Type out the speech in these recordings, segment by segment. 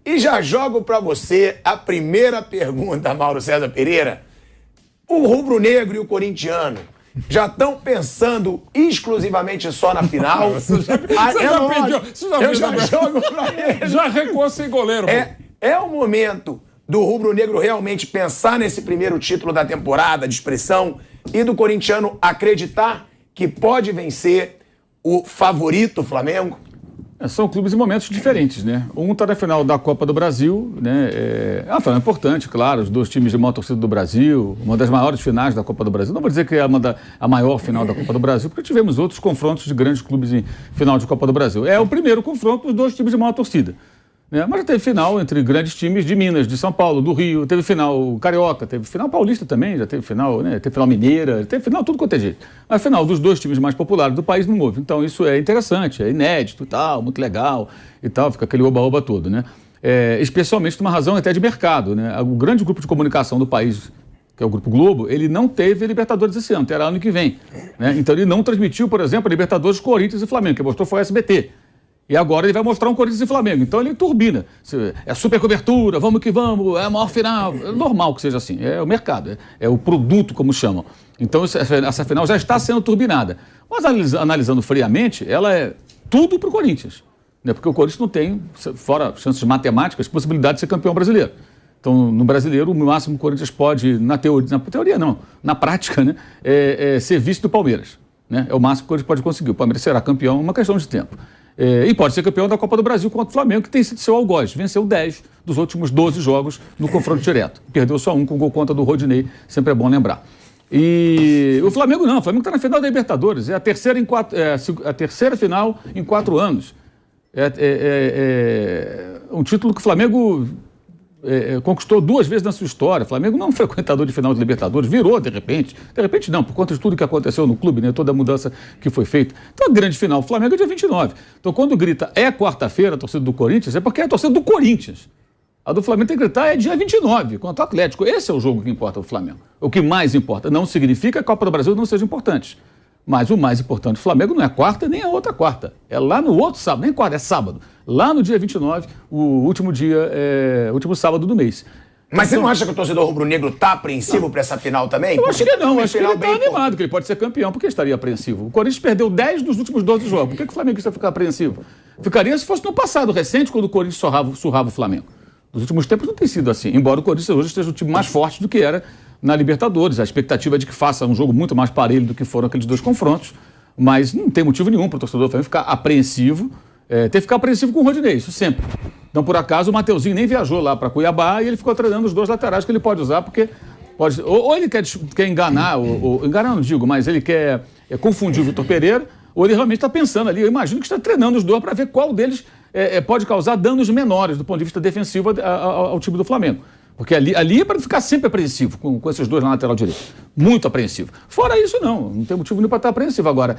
E já jogo para você a primeira pergunta, Mauro César Pereira. O rubro-negro e o corintiano já estão pensando exclusivamente só na final? Você já jogo para ele. Já recuou sem goleiro. É o momento do rubro-negro realmente pensar nesse primeiro título da temporada de expressão e do corintiano acreditar que pode vencer o favorito Flamengo? São clubes em momentos diferentes, né? Um está na final da Copa do Brasil, né? É uma final importante, claro, os dois times de maior torcida do Brasil, uma das maiores finais da Copa do Brasil. Não vou dizer que é a maior final da Copa do Brasil, porque tivemos outros confrontos de grandes clubes em final de Copa do Brasil. É o primeiro confronto dos dois times de maior torcida. Mas já teve final entre grandes times de Minas, de São Paulo, do Rio, teve final carioca, teve final paulista também, já teve final, né? Teve final mineira, teve final tudo quanto é jeito. Mas final dos dois times mais populares do país não houve. Então isso é interessante, é inédito e tal, muito legal e tal, fica aquele oba-oba todo, né? Especialmente por uma razão até de mercado, né? O grande grupo de comunicação do país, que é o Grupo Globo, ele não teve Libertadores esse ano, terá ano que vem, né? Então ele não transmitiu, por exemplo, a Libertadores Corinthians e Flamengo, que mostrou foi o SBT. E agora ele vai mostrar um Corinthians e Flamengo. Então ele turbina. É super cobertura, vamos que vamos, é a maior final. É normal que seja assim. É o mercado, é o produto, como chamam. Então essa final já está sendo turbinada. Mas analisando friamente, ela é tudo para o Corinthians. Né? Porque o Corinthians não tem, fora chances matemáticas, possibilidade de ser campeão brasileiro. Então, no brasileiro, o máximo que o Corinthians pode, na teoria não, na prática, né, ser vice do Palmeiras. Né? É o máximo que o Corinthians pode conseguir. O Palmeiras será campeão, uma questão de tempo. E pode ser campeão da Copa do Brasil contra o Flamengo, que tem sido seu algoz. Venceu 10 dos últimos 12 jogos no confronto direto. Perdeu só um com gol contra do Rodinei, sempre é bom lembrar. E o Flamengo não, o Flamengo está na final da Libertadores. É a terceira final em 4 anos. Um título que o Flamengo conquistou 2 vezes na sua história. O Flamengo não é um frequentador de final de Libertadores, virou de repente não, por conta de tudo que aconteceu no clube, né, toda a mudança que foi feita. Então a grande final, o Flamengo é dia 29. Então quando grita quarta-feira a torcida do Corinthians, é porque é a torcida do Corinthians. A do Flamengo tem que gritar dia 29, contra o Atlético. Esse é o jogo que importa o Flamengo. O que mais importa. Não significa que a Copa do Brasil não seja importante. Mas o mais importante do Flamengo não é quarta nem a outra quarta. É lá no outro sábado, nem quarta, é sábado. Lá no dia 29, o último sábado do mês. Mas você não acha que o torcedor rubro-negro está apreensivo para essa final também? Eu acho que não, acho que ele está animado, que ele pode ser campeão. Por que estaria apreensivo? O Corinthians perdeu 10 dos últimos 12 jogos. Por que o Flamengo ia ficar apreensivo? Ficaria se fosse no passado recente, quando o Corinthians surrava o Flamengo. Nos últimos tempos não tem sido assim, embora o Corinthians hoje esteja um time mais forte do que era na Libertadores. A expectativa é de que faça um jogo muito mais parelho do que foram aqueles 2 confrontos, mas não tem motivo nenhum para o torcedor do Flamengo ficar apreensivo. Tem que ficar apreensivo com o Rodinei, isso sempre. Então, por acaso, o Mateuzinho nem viajou lá para Cuiabá e ele ficou treinando os 2 laterais que ele pode usar, porque pode, ou ele quer enganar, ou enganar não digo, mas ele quer confundir o Vitor Pereira, ou ele realmente está pensando ali. Eu imagino que está treinando os 2 para ver qual deles pode causar danos menores do ponto de vista defensivo ao time do Flamengo. Porque ali é para ficar sempre apreensivo com esses 2 na lateral direita. Muito apreensivo. Fora isso, não tem motivo nenhum para estar apreensivo. Agora,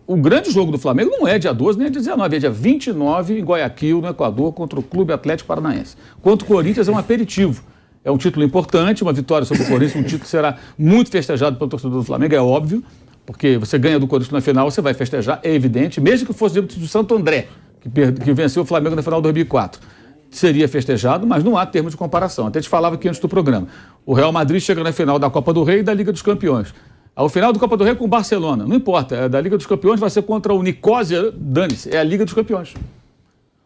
o grande jogo do Flamengo não é dia 12 nem é dia 19, é dia 29 em Guayaquil, no Equador, contra o Clube Atlético Paranaense. Contra o Corinthians é um aperitivo. É um título importante, uma vitória sobre o Corinthians, um título que será muito festejado pelo torcedor do Flamengo, é óbvio, porque você ganha do Corinthians na final, você vai festejar, é evidente, mesmo que fosse diante do Santo André, que venceu o Flamengo na final de 2004. Seria festejado, mas não há termo de comparação. Até te falava aqui antes do programa. O Real Madrid chega na final da Copa do Rei e da Liga dos Campeões. Ao final da Copa do Rei com o Barcelona. Não importa, da Liga dos Campeões vai ser contra o Nicosia, dane-se, é a Liga dos Campeões.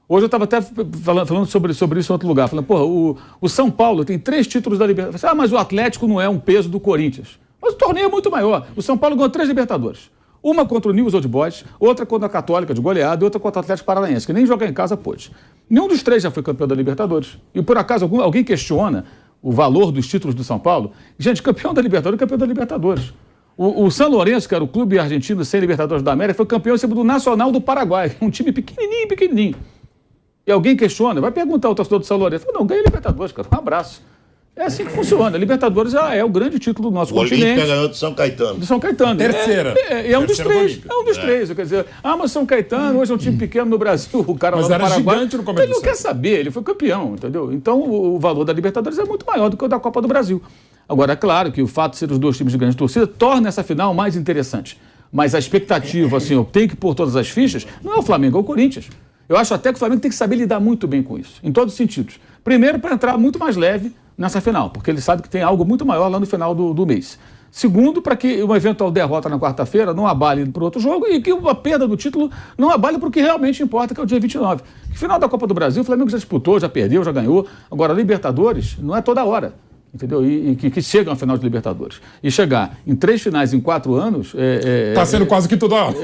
Hoje eu estava até falando sobre isso em outro lugar. Falando, porra, o São Paulo tem 3 títulos da Libertadores. Mas o Atlético não é um peso do Corinthians. Mas o torneio é muito maior. O São Paulo ganhou 3 Libertadores. Uma contra o Newell's Old Boys, outra contra a Católica de goleada e outra contra o Atlético Paranaense, que nem jogar em casa pôde. Nenhum dos 3 já foi campeão da Libertadores. E por acaso alguém questiona o valor dos títulos do São Paulo? Gente, campeão da Libertadores é campeão da Libertadores. O São Lourenço, que era o clube argentino sem Libertadores da América, foi campeão em cima do Nacional do Paraguai, um time pequenininho. E alguém questiona, vai perguntar ao torcedor do São Lourenço. Não, ganha Libertadores, cara, um abraço. É assim que funciona. A Libertadores já é o grande título do nosso continente. O Olímpia ganhou do São Caetano. Do São Caetano. Terceira. É um dos 3. É um dos 3. Quer dizer, mas São Caetano hoje é um time pequeno no Brasil. O cara mas lá no Paraguai. Gigante no começo. Ele não quer saber, ele foi campeão, entendeu? Então o valor da Libertadores é muito maior do que o da Copa do Brasil. Agora, é claro que o fato de ser os 2 times de grande torcida torna essa final mais interessante. Mas a expectativa, assim, eu tenho que pôr todas as fichas, não é o Flamengo, é o Corinthians. Eu acho até que o Flamengo tem que saber lidar muito bem com isso, em todos os sentidos. Primeiro, para entrar muito mais leve nessa final, porque ele sabe que tem algo muito maior lá no final do mês. Segundo, para que uma eventual derrota na quarta-feira não abale para o outro jogo e que a perda do título não abale para o que realmente importa, que é o dia 29. No final da Copa do Brasil, o Flamengo já disputou, já perdeu, já ganhou. Agora, a Libertadores não é toda hora. Entendeu? E que chegam à final de Libertadores. E chegar em 3 finais em 4 anos... Está sendo quase que toda hora.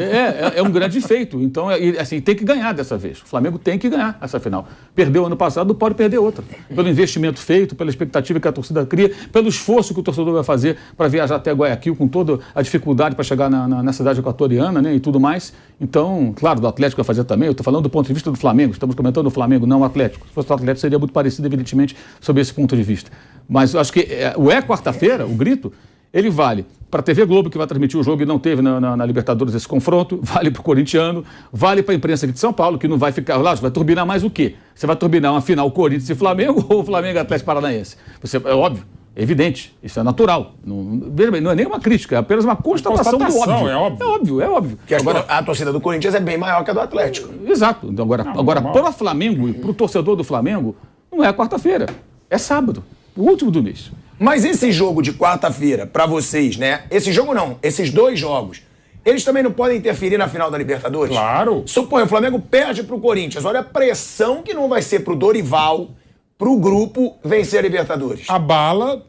É um grande feito. Então, assim, tem que ganhar dessa vez. O Flamengo tem que ganhar essa final. Perdeu ano passado, não pode perder outra. Pelo investimento feito, pela expectativa que a torcida cria, pelo esforço que o torcedor vai fazer para viajar até Guayaquil com toda a dificuldade para chegar na cidade equatoriana, né, e tudo mais. Então, claro, do Atlético vai fazer também. Eu estou falando do ponto de vista do Flamengo. Estamos comentando o Flamengo, não o Atlético. Se fosse o Atlético, seria muito parecido, evidentemente, sob esse ponto de vista. Mas eu acho que o quarta-feira, o grito, ele vale para a TV Globo, que vai transmitir o jogo e não teve na Libertadores esse confronto, vale para o corintiano, vale para a imprensa aqui de São Paulo, que não vai ficar lá, vai turbinar mais o quê? Você vai turbinar uma final Corinthians e Flamengo ou Flamengo e Atlético Paranaense? É óbvio, é evidente, isso é natural. Não é nem uma crítica, é apenas uma constatação do óbvio. É óbvio. Que agora, a torcida do Corinthians é bem maior que a do Atlético. Exato. Então, agora para o Flamengo e para o torcedor do Flamengo, não é quarta-feira, é sábado. O último do mês. Mas esse jogo de quarta-feira, pra vocês, né? Esse jogo não, esses 2 jogos, eles também não podem interferir na final da Libertadores? Claro. Suponha, o Flamengo perde pro Corinthians. Olha a pressão que não vai ser pro Dorival, pro grupo, vencer a Libertadores. A bala,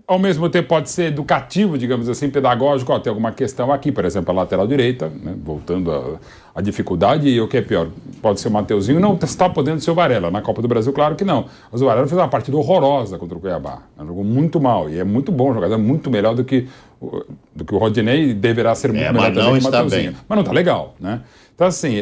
ao mesmo tempo, pode ser educativo, digamos assim, pedagógico. Tem alguma questão aqui, por exemplo, a lateral direita, né? Voltando a dificuldade, e o que é pior, pode ser o Mateuzinho, não está podendo ser o Varela. Na Copa do Brasil, claro que não. Mas o Varela fez uma partida horrorosa contra o Cuiabá. Jogou muito mal, e é muito bom jogador, muito melhor do que o Rodinei, deverá ser muito melhor também que o Mateuzinho. Mas não está legal, né? Então, assim,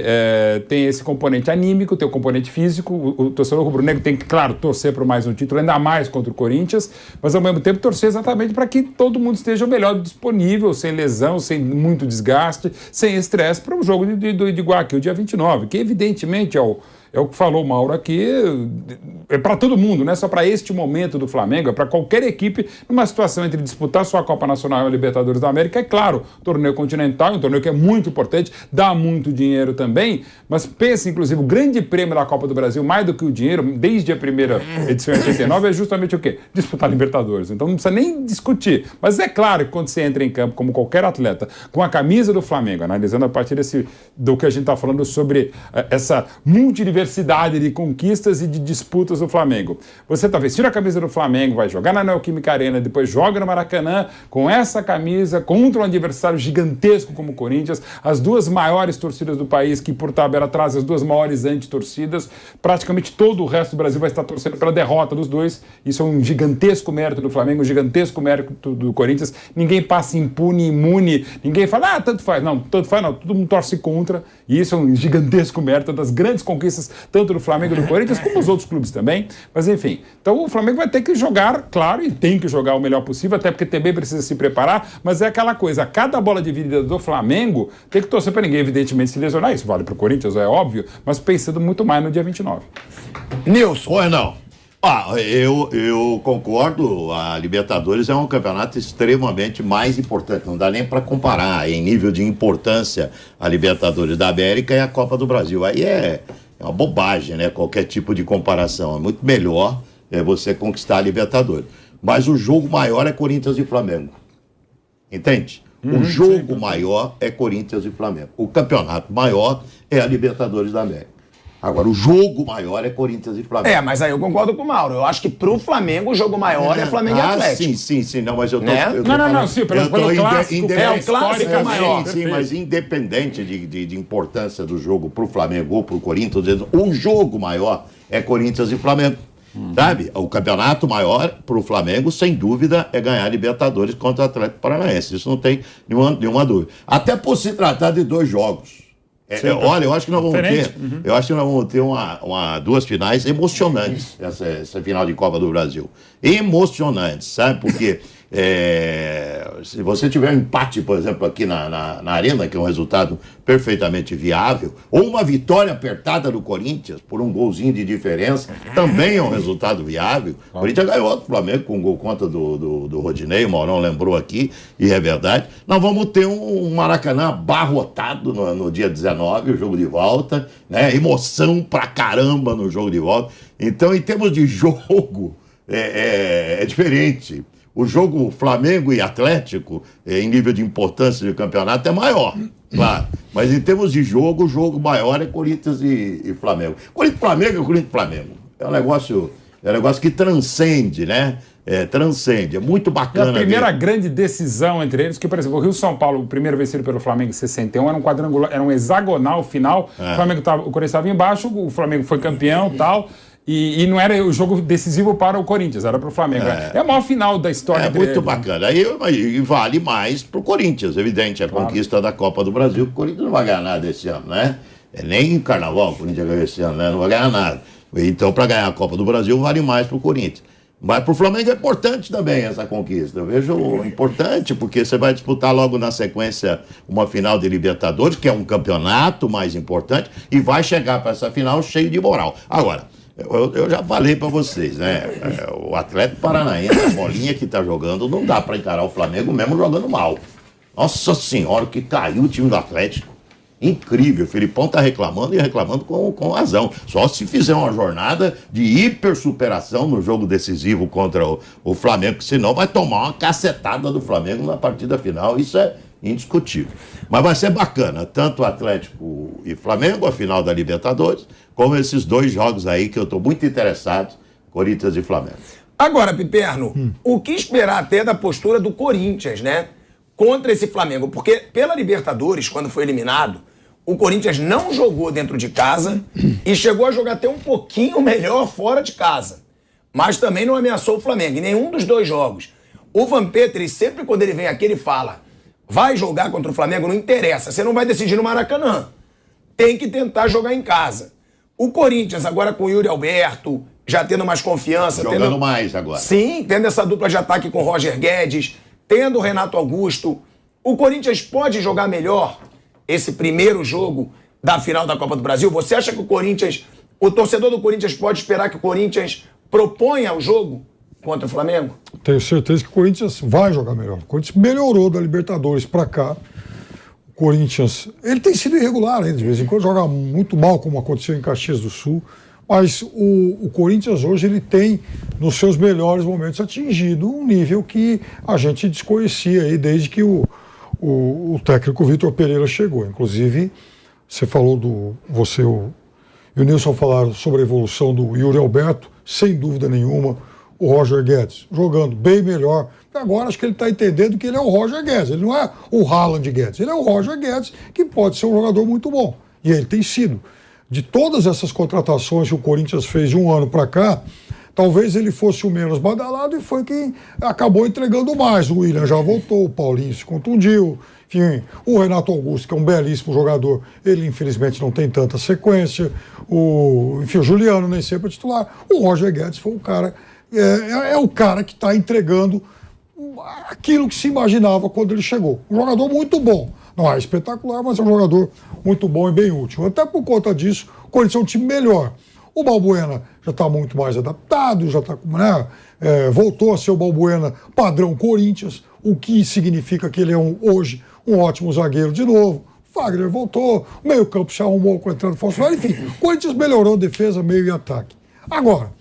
tem esse componente anímico, tem o componente físico. O torcedor rubro-negro tem que, claro, torcer por mais um título, ainda mais contra o Corinthians, mas, ao mesmo tempo, torcer exatamente para que todo mundo esteja o melhor disponível, sem lesão, sem muito desgaste, sem estresse, para o jogo de Guayaquil, dia 29, que, evidentemente, é o que falou o Mauro aqui, é para todo mundo, não é só para este momento do Flamengo, é para qualquer equipe numa situação entre disputar sua Copa Nacional e a Libertadores da América. É claro, torneio continental, um torneio que é muito importante, dá muito dinheiro também, mas pense, inclusive, o grande prêmio da Copa do Brasil, mais do que o dinheiro, desde a primeira edição em 89, é justamente o quê? Disputar a Libertadores. Então não precisa nem discutir. Mas é claro que quando você entra em campo, como qualquer atleta, com a camisa do Flamengo, analisando a partir do que a gente está falando sobre essa multidiversidade de conquistas e de disputas do Flamengo. Você está vestindo a camisa do Flamengo, vai jogar na Neoquímica Arena, depois joga no Maracanã com essa camisa contra um adversário gigantesco como o Corinthians, as 2 maiores torcidas do país, que por tabela trazem as 2 maiores antitorcidas, praticamente todo o resto do Brasil vai estar torcendo pela derrota dos 2. Isso é um gigantesco mérito do Flamengo, um gigantesco mérito do Corinthians. Ninguém passa impune, imune, ninguém fala, tanto faz. Não, tanto faz não, todo mundo torce contra, e isso é um gigantesco mérito das grandes conquistas, tanto do Flamengo e do Corinthians, como dos outros clubes também. Mas, enfim, então o Flamengo vai ter que jogar, claro, e tem que jogar o melhor possível, até porque também precisa se preparar, mas é aquela coisa, cada bola dividida do Flamengo tem que torcer para ninguém, evidentemente, se lesionar. Isso vale para o Corinthians, é óbvio, mas pensando muito mais no dia 29. Nilson. Oi, não. Eu concordo, a Libertadores é um campeonato extremamente mais importante, não dá nem para comparar em nível de importância a Libertadores da América e a Copa do Brasil. Aí é uma bobagem, né? Qualquer tipo de comparação. É muito melhor você conquistar a Libertadores. Mas o jogo maior é Corinthians e Flamengo. Entende? O jogo maior é Corinthians e Flamengo. O campeonato maior é a Libertadores da América. Agora, o jogo maior é Corinthians e Flamengo. Mas aí eu concordo com o Mauro. Eu acho que pro Flamengo o jogo maior é Flamengo e Atlético. Sim. Não, mas eu tô... Né? Não, sim, pelo clássico. O clássico é maior. Sim, mas independente de importância do jogo pro Flamengo ou pro Corinthians, o jogo maior é Corinthians e Flamengo. Sabe? O campeonato maior pro Flamengo, sem dúvida, é ganhar Libertadores contra o Atlético Paranaense. Isso não tem nenhuma dúvida. Até por se tratar de 2 jogos. Olha, eu acho que nós vamos ter, duas finais emocionantes, essa final de Copa do Brasil. Emocionantes, sabe? Porque se você tiver um empate, por exemplo, aqui na Arena, que é um resultado perfeitamente viável, ou uma vitória apertada do Corinthians por um golzinho de diferença, também é um resultado viável. O Corinthians ganhou do Flamengo com um gol contra do Rodinei, o Maurão lembrou aqui, e é verdade. Nós vamos ter um Maracanã abarrotado no dia 19, o jogo de volta, né? Emoção pra caramba no jogo de volta. Então, em termos de jogo, é diferente. O jogo Flamengo e Atlético, em nível de importância do campeonato, é maior, claro. Mas em termos de jogo, o jogo maior é Corinthians e Flamengo. Corinthians-Flamengo é Corinthians-Flamengo. É um negócio que transcende, né? Transcende. É muito bacana. E a primeira grande decisão entre eles, que, por exemplo, o Rio-São Paulo, o primeiro vencido pelo Flamengo em 61, era um quadrangular, era um hexagonal final. O Corinthians estava embaixo, o Flamengo foi campeão e tal. E não era o jogo decisivo para o Corinthians, era para o Flamengo. É a maior final da história. É muito bacana. E vale mais para o Corinthians, evidente. A conquista da Copa do Brasil, o Corinthians não vai ganhar nada esse ano, né? Nem em Carnaval o Corinthians ganhou esse ano, né? Não vai ganhar nada. Então, para ganhar a Copa do Brasil, vale mais para o Corinthians. Mas para o Flamengo é importante também essa conquista. Eu vejo importante, porque você vai disputar logo na sequência uma final de Libertadores, que é um campeonato mais importante, e vai chegar para essa final cheio de moral. Agora, eu já falei para vocês, né? O Atlético Paranaense, a bolinha que tá jogando, não dá para encarar o Flamengo mesmo jogando mal. Nossa Senhora, que caiu o time do Atlético. Incrível. O Filipão tá reclamando e reclamando com razão. Só se fizer uma jornada de hipersuperação no jogo decisivo contra o Flamengo, que senão vai tomar uma cacetada do Flamengo na partida final. Isso é indiscutível. Mas vai ser bacana, tanto o Atlético e Flamengo, a final da Libertadores, como esses dois jogos aí que eu estou muito interessado, Corinthians e Flamengo. Agora, Piperno, o que esperar até da postura do Corinthians, né? Contra esse Flamengo? Porque pela Libertadores, quando foi eliminado, o Corinthians não jogou dentro de casa e chegou a jogar até um pouquinho melhor fora de casa. Mas também não ameaçou o Flamengo em nenhum dos dois jogos. O Vampeta, sempre quando ele vem aqui, ele fala: vai jogar contra o Flamengo, não interessa, você não vai decidir no Maracanã. Tem que tentar jogar em casa. O Corinthians, agora com o Yuri Alberto, já tendo mais confiança. Jogando mais agora. Sim, tendo essa dupla de ataque com o Roger Guedes, tendo o Renato Augusto. O Corinthians pode jogar melhor esse primeiro jogo da final da Copa do Brasil? Você acha que o torcedor do Corinthians pode esperar que o Corinthians proponha o jogo contra o Flamengo? Tenho certeza que o Corinthians vai jogar melhor. O Corinthians melhorou da Libertadores para cá. O Corinthians, ele tem sido irregular ainda, de vez em quando joga muito mal, como aconteceu em Caxias do Sul. Mas o Corinthians hoje ele tem, nos seus melhores momentos, atingido um nível que a gente desconhecia aí desde que o técnico Vitor Pereira chegou. Inclusive, você falou você e o Nilson falaram sobre a evolução do Yuri Alberto, sem dúvida nenhuma. O Roger Guedes jogando bem melhor. Agora acho que ele está entendendo que ele é o Roger Guedes, ele não é o Haaland Guedes, ele é o Roger Guedes, que pode ser um jogador muito bom. E ele tem sido. De todas essas contratações que o Corinthians fez de um ano para cá, talvez ele fosse o menos badalado e foi quem acabou entregando mais. O William já voltou, o Paulinho se contundiu, enfim, o Renato Augusto, que é um belíssimo jogador, ele infelizmente não tem tanta sequência, o Juliano nem sempre é titular. O Roger Guedes foi o cara, é o cara que está entregando aquilo que se imaginava quando ele chegou. Um jogador muito bom. Não é espetacular, mas é um jogador muito bom e bem útil. Até por conta disso, o Corinthians é um time melhor. O Balbuena já está muito mais adaptado, já está, né, voltou a ser o Balbuena padrão Corinthians, o que significa que ele é hoje um ótimo zagueiro de novo. Fagner voltou, o meio-campo se arrumou com a entrada do Falso. Enfim, o Corinthians melhorou defesa, meio e ataque. Agora,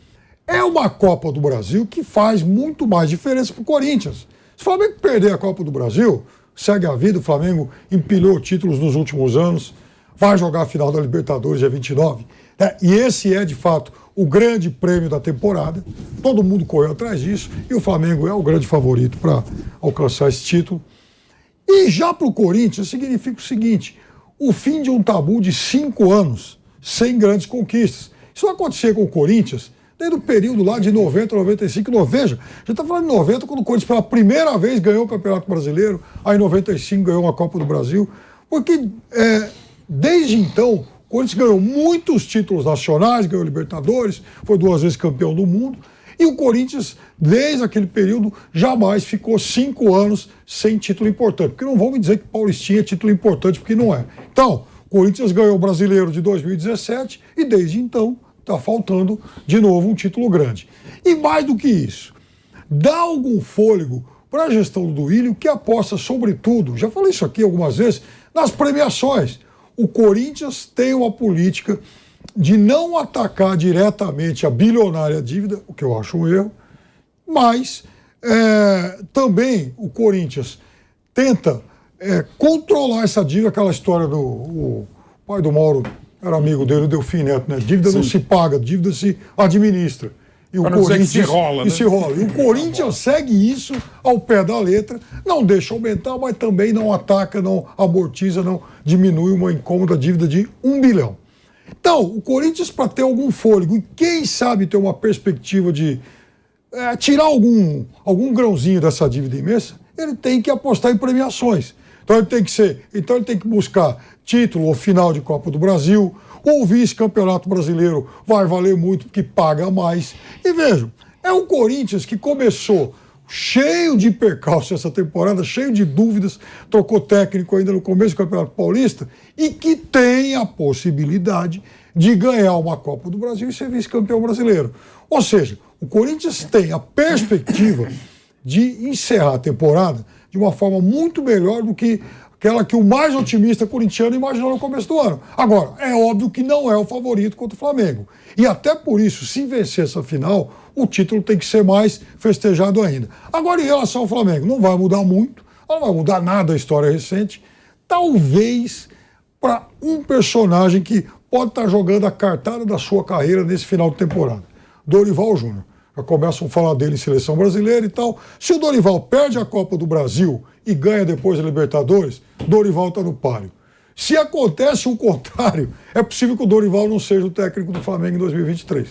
é uma Copa do Brasil que faz muito mais diferença para o Corinthians. Se o Flamengo perder a Copa do Brasil, segue a vida, o Flamengo empilhou títulos nos últimos anos, vai jogar a final da Libertadores dia 29, né? E esse é, de fato, o grande prêmio da temporada. Todo mundo correu atrás disso e o Flamengo é o grande favorito para alcançar esse título. E já para o Corinthians significa o seguinte: o fim de um tabu de 5 anos sem grandes conquistas. Isso vai acontecer com o Corinthians desde o período lá de 90, 95, veja, a gente está falando de 90, quando o Corinthians pela primeira vez ganhou o Campeonato Brasileiro, aí em 95 ganhou a Copa do Brasil, porque desde então o Corinthians ganhou muitos títulos nacionais, ganhou Libertadores, foi 2 vezes campeão do mundo, E o Corinthians, desde aquele período, jamais ficou 5 anos sem título importante. Porque não vão me dizer que Paulistinha é título importante, porque não é. Então, o Corinthians ganhou o Brasileiro de 2017 e desde então está faltando de novo um título grande. E mais do que isso, dá algum fôlego para a gestão do Duílio, que aposta sobretudo, já falei isso aqui algumas vezes, nas premiações. O Corinthians tem uma política de não atacar diretamente a bilionária dívida, o que eu acho um erro, mas também o Corinthians tenta controlar essa dívida, aquela história do o pai do Mauro, era amigo dele, o Delfim Neto, né? Dívida não se paga, dívida se administra. E o Corinthians se rola, né? se rola. E o Corinthians segue isso ao pé da letra, não deixa aumentar, mas também não ataca, não amortiza, não diminui uma incômoda dívida de 1 bilhão. Então, o Corinthians, para ter algum fôlego e quem sabe ter uma perspectiva de tirar algum grãozinho dessa dívida imensa, ele tem que apostar em premiações. Então ele tem que buscar título ou final de Copa do Brasil, ou vice-campeonato brasileiro vai valer muito porque paga mais. E vejam, é um Corinthians que começou cheio de percalços essa temporada, cheio de dúvidas, trocou técnico ainda no começo do Campeonato Paulista e que tem a possibilidade de ganhar uma Copa do Brasil e ser vice-campeão brasileiro. Ou seja, o Corinthians tem a perspectiva de encerrar a temporada de uma forma muito melhor do que aquela que o mais otimista corintiano imaginou no começo do ano. Agora, é óbvio que não é o favorito contra o Flamengo. E até por isso, se vencer essa final, o título tem que ser mais festejado ainda. Agora, em relação ao Flamengo, não vai mudar muito, não vai mudar nada a história recente. Talvez para um personagem que pode estar jogando a cartada da sua carreira nesse final de temporada. Dorival Júnior. Já começam a falar dele em seleção brasileira e tal. Se o Dorival perde a Copa do Brasil e ganha depois a Libertadores, Dorival está no páreo. Se acontece o contrário, é possível que o Dorival não seja o técnico do Flamengo em 2023.